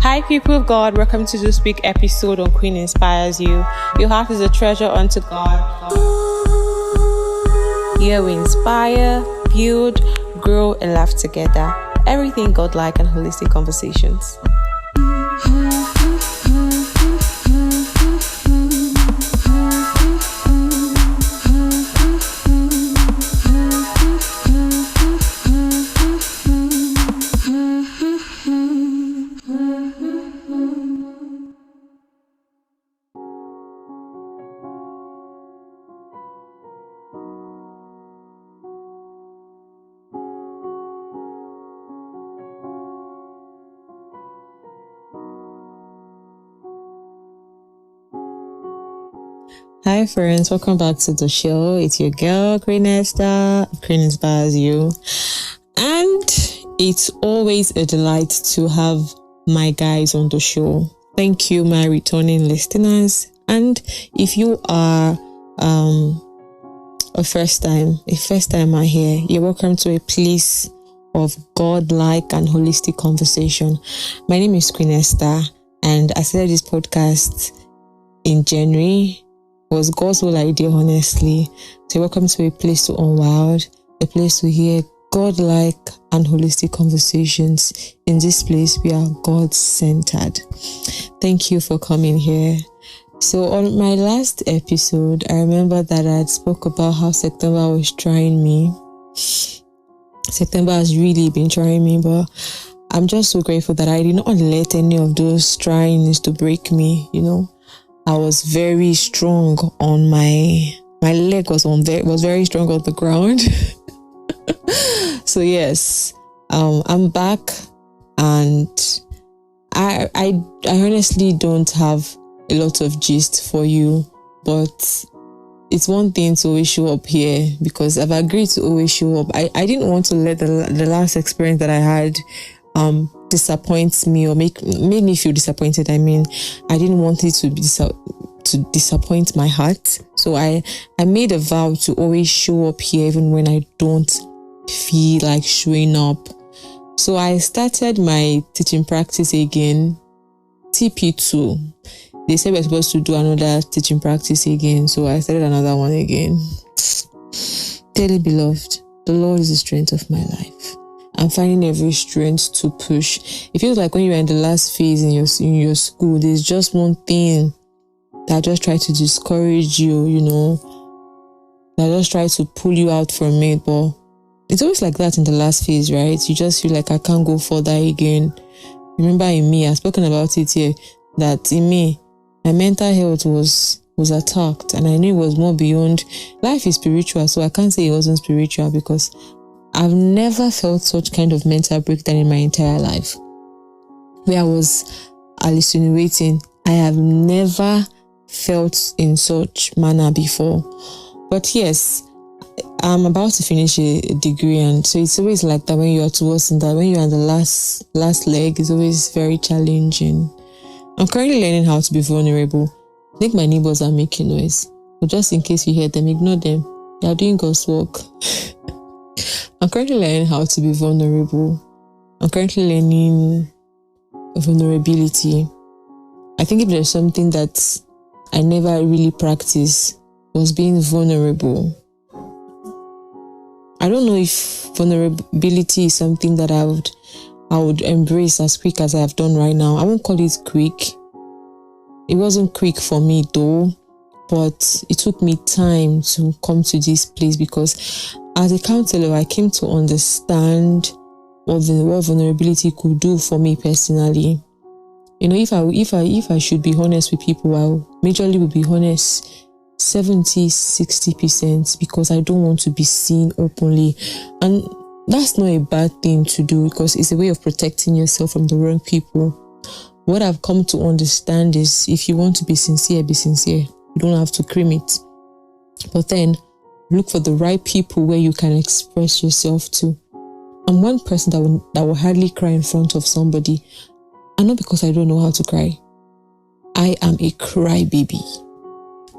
Hi, people of God. Welcome to this week's episode on Queen Inspires You. Your heart is a treasure unto God. Here we inspire, build, grow, and laugh together. Everything God-like and holistic conversations. Hi friends, welcome back to the show. It's your girl, Queenesther, Queen Inspires You. And it's always a delight to have my guys on the show. Thank you, my returning listeners. And if you are a first timer here, you're welcome to a place of God-like and holistic conversation. My name is Queenesther, and I started this podcast in January. It was God's whole idea, honestly. So welcome to a place to unwild, a place to hear God-like and holistic conversations. In this place, we are God-centered. Thank you for coming here. So on my last episode, I remember that I had spoke about how September was trying me. September has really been trying me, but I'm just so grateful that I did not let any of those tryings to break me, I was very strong on my leg was very strong on the ground. So yes, I'm back, and I honestly don't have a lot of gist for you, but it's one thing to always show up here because I've agreed to always show up. I didn't want to let the last experience that I had disappoints me or made me feel disappointed. I didn't want it to disappoint my heart. So I made a vow to always show up here even when I don't feel like showing up. So I started my teaching practice again, TP2. They said we're supposed to do another teaching practice again, so I started another one again. Dearly beloved, the Lord is the strength of my life. I'm finding every strength to push. It feels like when you're in the last phase in your school, there's just one thing that just try to discourage you, that just try to pull you out from it. But it's always like that in the last phase, right? You just feel like I can't go further again. Remember in me, I've spoken about it here, that in me, my mental health was attacked, and I knew it was more beyond. Life is spiritual, so I can't say it wasn't spiritual because I've never felt such kind of mental breakdown in my entire life. Where I was hallucinating, I have never felt in such manner before. But yes, I'm about to finish a degree, and so it's always like that when you are towards that. When you're on the last leg, it's always very challenging. I'm currently learning how to be vulnerable. I think my neighbors are making noise, but just in case you hear them, ignore them. They are doing God's work. I'm currently learning how to be vulnerable. I'm currently learning vulnerability. I think if there's something that I never really practiced, was being vulnerable. I don't know if vulnerability is something that I would embrace as quick as I have done right now. I won't call it quick. It wasn't quick for me though, but it took me time to come to this place because as a counselor, I came to understand what vulnerability could do for me personally. If I should be honest with people, I majorly will be honest 70-60% because I don't want to be seen openly. And that's not a bad thing to do because it's a way of protecting yourself from the wrong people. What I've come to understand is if you want to be sincere, be sincere. You don't have to cream it. But then look for the right people where you can express yourself to. I'm one person that will hardly cry in front of somebody. And not because I don't know how to cry. I am a crybaby.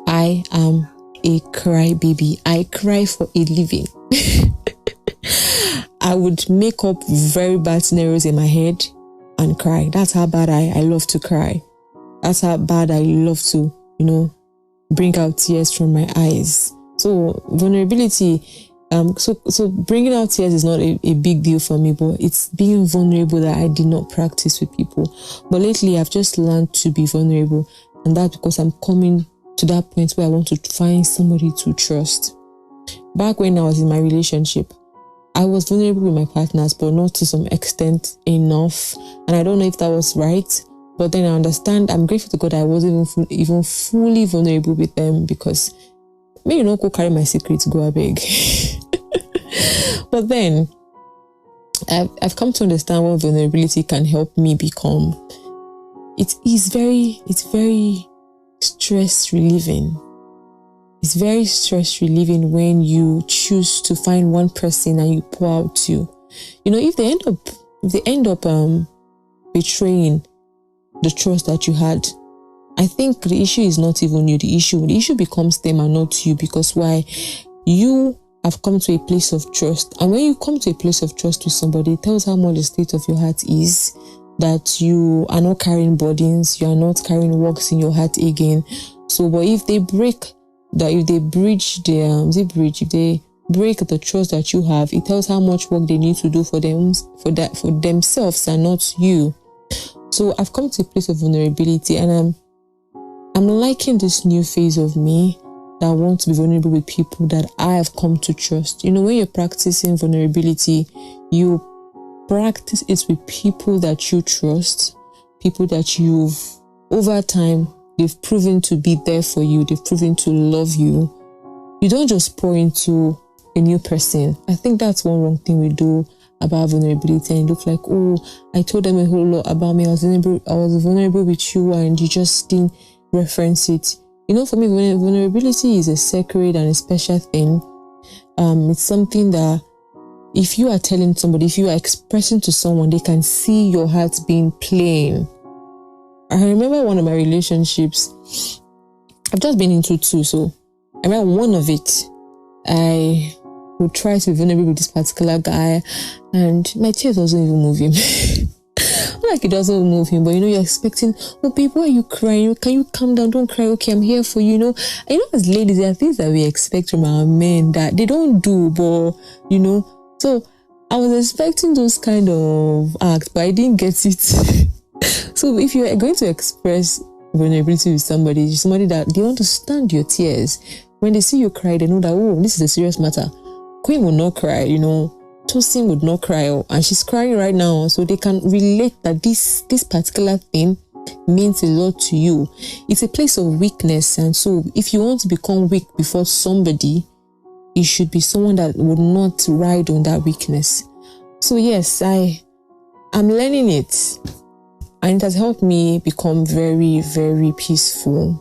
I am a crybaby. I cry for a living. I would make up very bad scenarios in my head. and cry. That's how bad I love to cry. That's how bad I love to, bring out tears from my eyes. So vulnerability, so bringing out tears is not a big deal for me, but it's being vulnerable that I did not practice with people. But lately, I've just learned to be vulnerable, and that's because I'm coming to that point where I want to find somebody to trust. Back when I was in my relationship, I was vulnerable with my partners, but not to some extent enough. And I don't know if that was right. But then I understand, I'm grateful to God I wasn't even fully vulnerable with them, because maybe not go carry my secrets, go a beg. But then I've come to understand what vulnerability can help me become. It's very stress relieving. It's very stress relieving when you choose to find one person and you pour out to. If they end up betraying the trust that you had, I think the issue is not even you. The issue becomes them and not you, because why? You have come to a place of trust, and when you come to a place of trust with somebody, it tells how much the state of your heart is, that you are not carrying burdens, you are not carrying works in your heart again. So, but if they break that, if they break the trust that you have, it tells how much work they need to do for themselves and not you. So I've come to a place of vulnerability, and I'm liking this new phase of me that wants to be vulnerable with people that I have come to trust. When you're practicing vulnerability, you practice it with people that you trust, people that over time, they've proven to be there for you, they've proven to love you. You don't just pour into a new person. I think that's one wrong thing we do about vulnerability, and it looks like, I told them a whole lot about me, I was vulnerable with you, and you just didn't reference it. For me, vulnerability is a sacred and a special thing. It's something that if you are telling somebody, if you are expressing to someone, they can see your heart being plain. I remember one of my relationships, I've just been into two, so I remember one of it, I would try to be vulnerable with this particular guy, and my tears doesn't even move him. Not like it doesn't move him, but you're expecting, babe, why are you crying? Can you calm down? Don't cry. Okay, I'm here for you. As ladies, there are things that we expect from our men that they don't do, but so I was expecting those kind of acts, but I didn't get it. So if you're going to express vulnerability with somebody that they understand your tears, when they see you cry, they know that, this is a serious matter. Queen will not cry, Tosin would not cry, and she's crying right now, so they can relate that this particular thing means a lot to you. It's a place of weakness, and so if you want to become weak before somebody, it should be someone that would not ride on that weakness. So yes, I'm learning it, and it has helped me become very, very peaceful,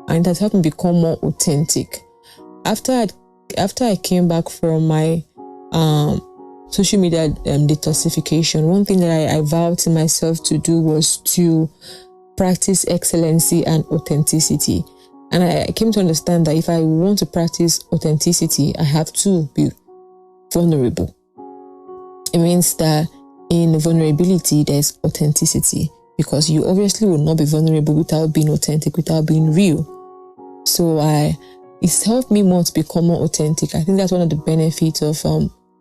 and it has helped me become more authentic. After I came back from my social media detoxification, one thing that I vowed to myself to do was to practice excellency and authenticity. And I came to understand that if I want to practice authenticity, I have to be vulnerable. It means that in vulnerability, there's authenticity, because you obviously will not be vulnerable without being authentic, without being real. So it's helped me more to become more authentic. I think that's one of the benefits of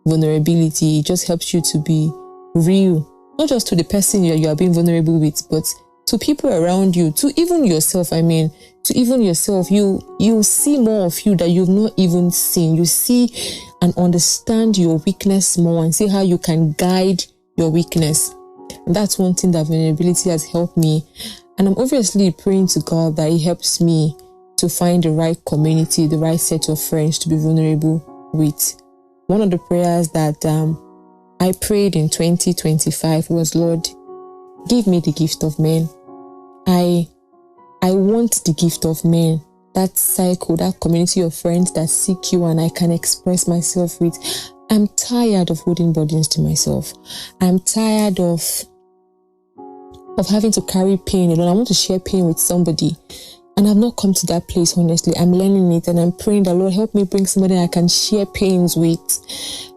vulnerability. It just helps you to be real, not just to the person you are being vulnerable with, but to people around you, to even yourself. You see more of you that you've not even seen. You see and understand your weakness more, and see how you can guide your weakness. And that's one thing that vulnerability has helped me. And I'm obviously praying to God that He helps me to find the right community, the right set of friends to be vulnerable with. One of the prayers that I prayed in 2025 was, Lord, give me the gift of men. I want the gift of men, that cycle, that community of friends that seek you and I can express myself with. I'm tired of holding burdens to myself. I'm tired of having to carry pain alone. I want to share pain with somebody. And I've not come to that place, honestly. I'm learning it, and I'm praying that, Lord, help me bring somebody I can share pains with.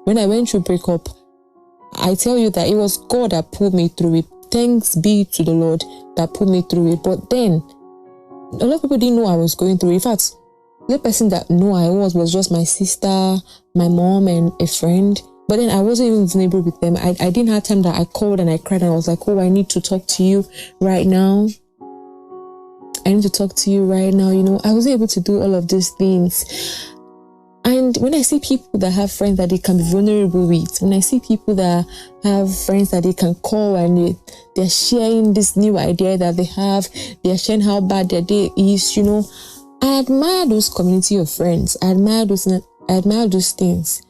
When I went through breakup, I tell you that it was God that pulled me through it. Thanks be to the Lord that pulled me through it. But then, a lot of people didn't know I was going through it. In fact, the person that knew I was just my sister, my mom, and a friend. But then I wasn't even vulnerable with them. I didn't have time that I called and I cried and I was like, oh, I need to talk to you right now. I need to talk to you right now. I was able to do all of these things. And when I see people that have friends that they can be vulnerable with, when I see people that have friends that they can call and they're sharing this new idea that they have, they're sharing how bad their day is, I admire those community of friends. I admire those things.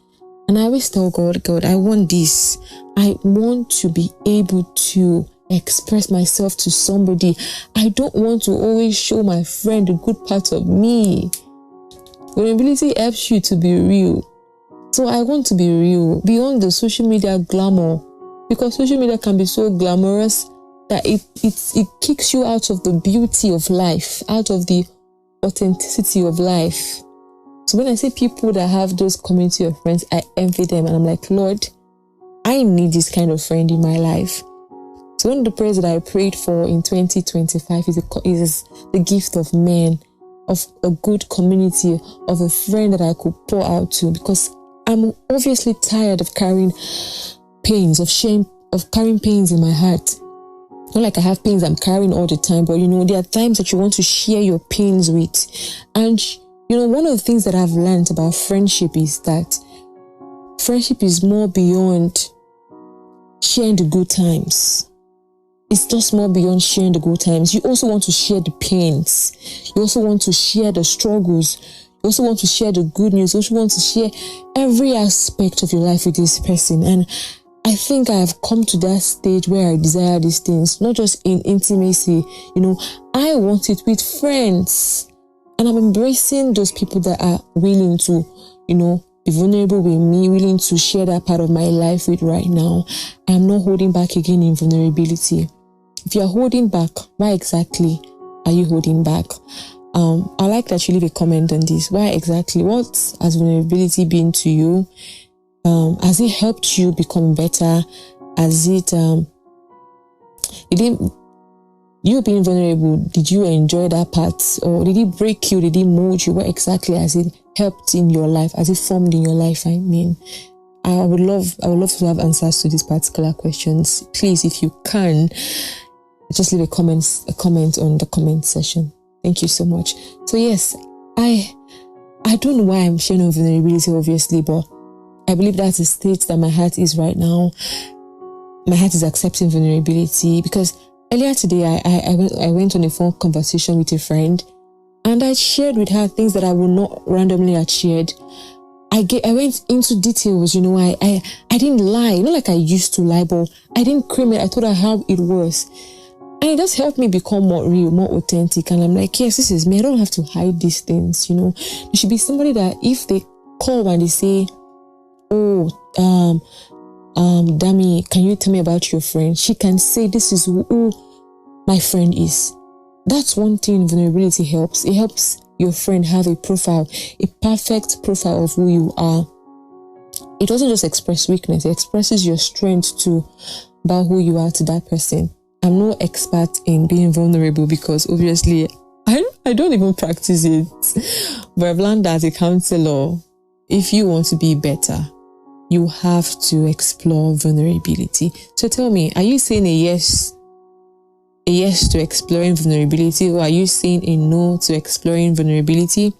And I always tell God, I want this. I want to be able to express myself to somebody. I don't want to always show my friend the good parts of me. Vulnerability helps you to be real. So I want to be real beyond the social media glamour, because social media can be so glamorous that it kicks you out of the beauty of life, out of the authenticity of life. So when I see people that have those community of friends, I envy them and I'm like, Lord, I need this kind of friend in my life. So one of the prayers that I prayed for in 2025 is the gift of men, of a good community, of a friend that I could pour out to, because I'm obviously tired of carrying pains, of shame, of carrying pains in my heart. Not like I have pains I'm carrying all the time, but there are times that you want to share your pains with. And one of the things that I've learned about friendship is that friendship is more beyond sharing the good times. It's just more beyond sharing the good times. You also want to share the pains. You also want to share the struggles. You also want to share the good news. You also want to share every aspect of your life with this person. And I think I have come to that stage where I desire these things, not just in intimacy. I want it with friends. And I'm embracing those people that are willing to, be vulnerable with me, willing to share that part of my life with right now. I'm not holding back again in vulnerability. If you're holding back, why exactly are you holding back? I like that you leave a comment on this. Why exactly? What has vulnerability been to you? Has it helped you become better? Has it, you being vulnerable, did you enjoy that part? Or did it break you? Did it mold you? What exactly has it helped in your life? Has it formed in your life? I would love to have answers to these particular questions. Please, if you can, just leave a comment on the comment section. Thank you so much. So yes, I don't know why I'm sharing vulnerability, obviously, but I believe that's the state that my heart is right now. My heart is accepting vulnerability, because earlier today, I went on a phone conversation with a friend, and I shared with her things that I would not randomly have shared. I went into details, I didn't lie, not like I used to lie, but I didn't cream it. I told her how it was. And it just helped me become more real, more authentic. And I'm like, yes, this is me. I don't have to hide these things, There should be somebody that if they call and they say, oh, Dami, can you tell me about your friend? She can say, this is who my friend is. That's one thing vulnerability helps. It helps your friend have a profile, a perfect profile of who you are. It doesn't just express weakness, it expresses your strength too, about who you are to that person. I'm no expert in being vulnerable, because obviously I don't even practice it. But I've learned that as a counselor, if you want to be better, you have to explore vulnerability. So tell me, are you saying a yes to exploring vulnerability, or are you saying a no to exploring vulnerability?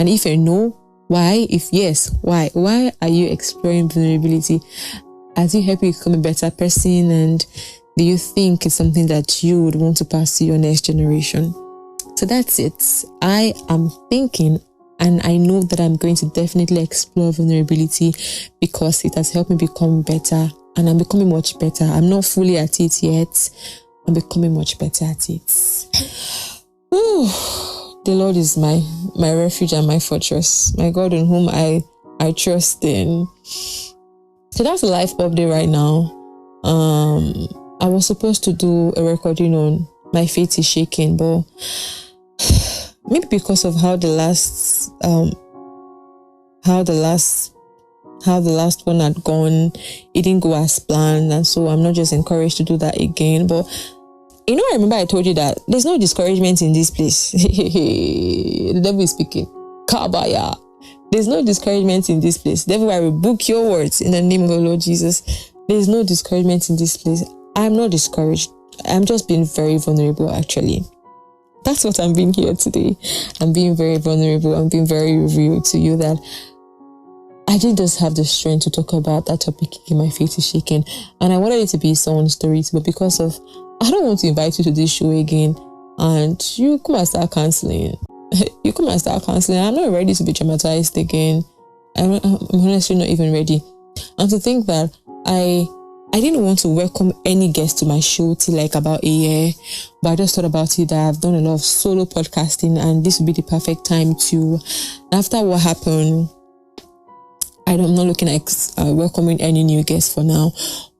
And if a no, why? If yes, why? Why are you exploring vulnerability? Has it helped you become a better person? And do you think it's something that you would want to pass to your next generation? So that's it. I am thinking, and I know that I'm going to definitely explore vulnerability, because it has helped me become better, and I'm becoming much better. I'm not fully at it yet. I'm becoming much better at it. Ooh, the Lord is my refuge and my fortress, my God in whom I trust in. So that's a life update right now. I was supposed to do a recording on my faith is shaking, but maybe because of how the last how the last one had gone. It didn't go as planned, and so I'm not just encouraged to do that again. But I remember I told you that there's no discouragement in this place. The devil is speaking. Kabaya. There's no discouragement in this place. Devil, I rebuke your words in the name of the Lord Jesus. There's no discouragement in this place. I'm not discouraged. I'm just being very vulnerable, actually. That's what I'm being here today. I'm being very vulnerable. I'm being very real to you that I didn't just have the strength to talk about that topic in my faith is shaking. And I wanted it to be someone's story, but because of, I don't want to invite you to this show again and you come and start cancelling. You come and start cancelling. I'm not ready to be traumatized again. I'm honestly not even ready. And to think that I didn't want to welcome any guest to my show till like about a year, but I just thought about it that I've done a lot of solo podcasting and this would be the perfect time to, after what happened, I'm not looking at welcoming any new guests for now.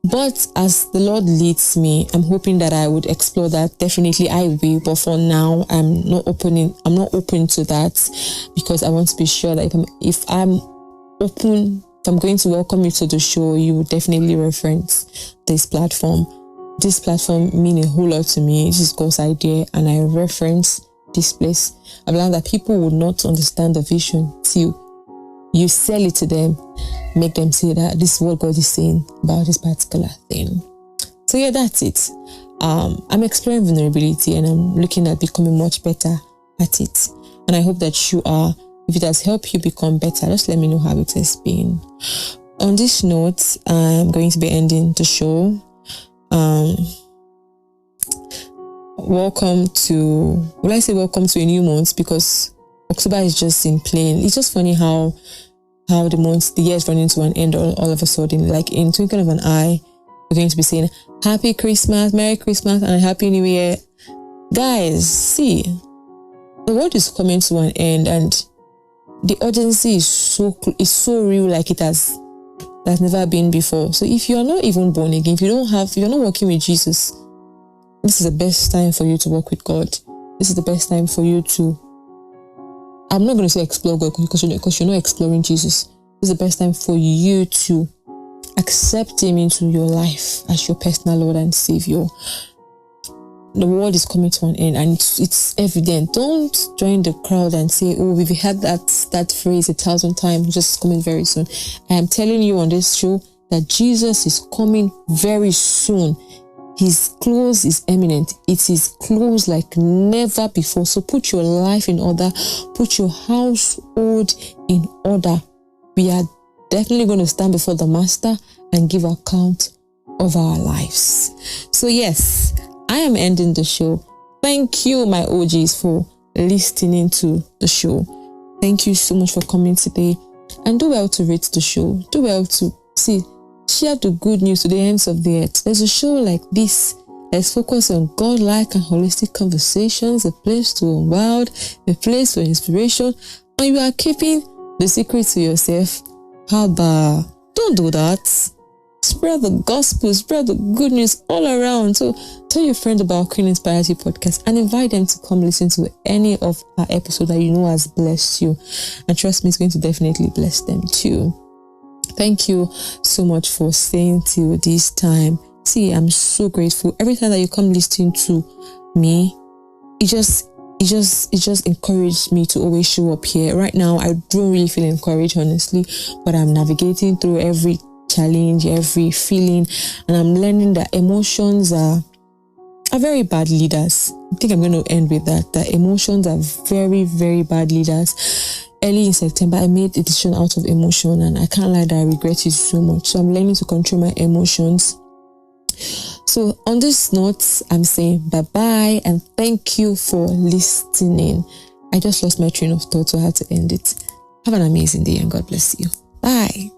But as the Lord leads me, I'm hoping that I would explore that. Definitely I will, but for now I'm not open to that, because I want to be sure that if I'm going to welcome you to the show, you would definitely reference this platform. This platform means a whole lot to me. This is God's idea, and I reference this place. I've learned that people would not understand the vision till you sell it to them, make them say that this is what God is saying about this particular thing. So yeah, that's it. I'm exploring vulnerability and I'm looking at becoming much better at it. And I hope that you are. If it has helped you become better, just let me know how it has been. On this note, I'm going to be ending the show. Welcome to a new month, because October is just in plain. It's just funny how the year is running to an end all of a sudden. Like in twinkling of an eye, we're going to be saying Happy Christmas, Merry Christmas, and Happy New Year. Guys, see, the world is coming to an end, and the urgency is so real, like it has never been before. So if you're not even born again, if you're not working with Jesus, this is the best time for you to work with God. This is the best time for you to, I'm not going to say explore God because you're not exploring Jesus. This is the best time for you to accept Him into your life as your personal Lord and Savior. The world is coming to an end, and it's evident. Don't join the crowd and say, oh, we've heard that phrase 1,000 times, just coming very soon. I am telling you on this show that Jesus is coming very soon. His close is imminent. It is close like never before. So put your life in order. Put your household in order. We are definitely going to stand before the Master and give account of our lives. So yes, I am ending the show. Thank you, my OGs, for listening to the show. Thank you so much for coming today. And do well to rate the show. Do well to share the good news to the ends of the earth. There's a show like this. Let's focus on God-like and holistic conversations, a place to unwild, a place for inspiration. And you are keeping the secret to yourself. How about, don't do that. Spread the gospel, spread the good news all around. So tell your friend about Queen-Inspiresyou podcast and invite them to come listen to any of our episodes that you know has blessed you. And trust me, it's going to definitely bless them too. Thank you so much for staying till this time. See, I'm so grateful. Every time that you come listening to me, it just encouraged me to always show up here. Right now, I don't really feel encouraged, honestly, but I'm navigating through every challenge, every feeling, and I'm learning that emotions are very bad leaders. I think I'm going to end with that emotions are very, very bad leaders. Early in September, I made a decision out of emotion, and I can't lie that I regret it so much. So I'm learning to control my emotions. So on this note, I'm saying bye-bye and thank you for listening. I just lost my train of thought, so I had to end it. Have an amazing day and God bless you. Bye.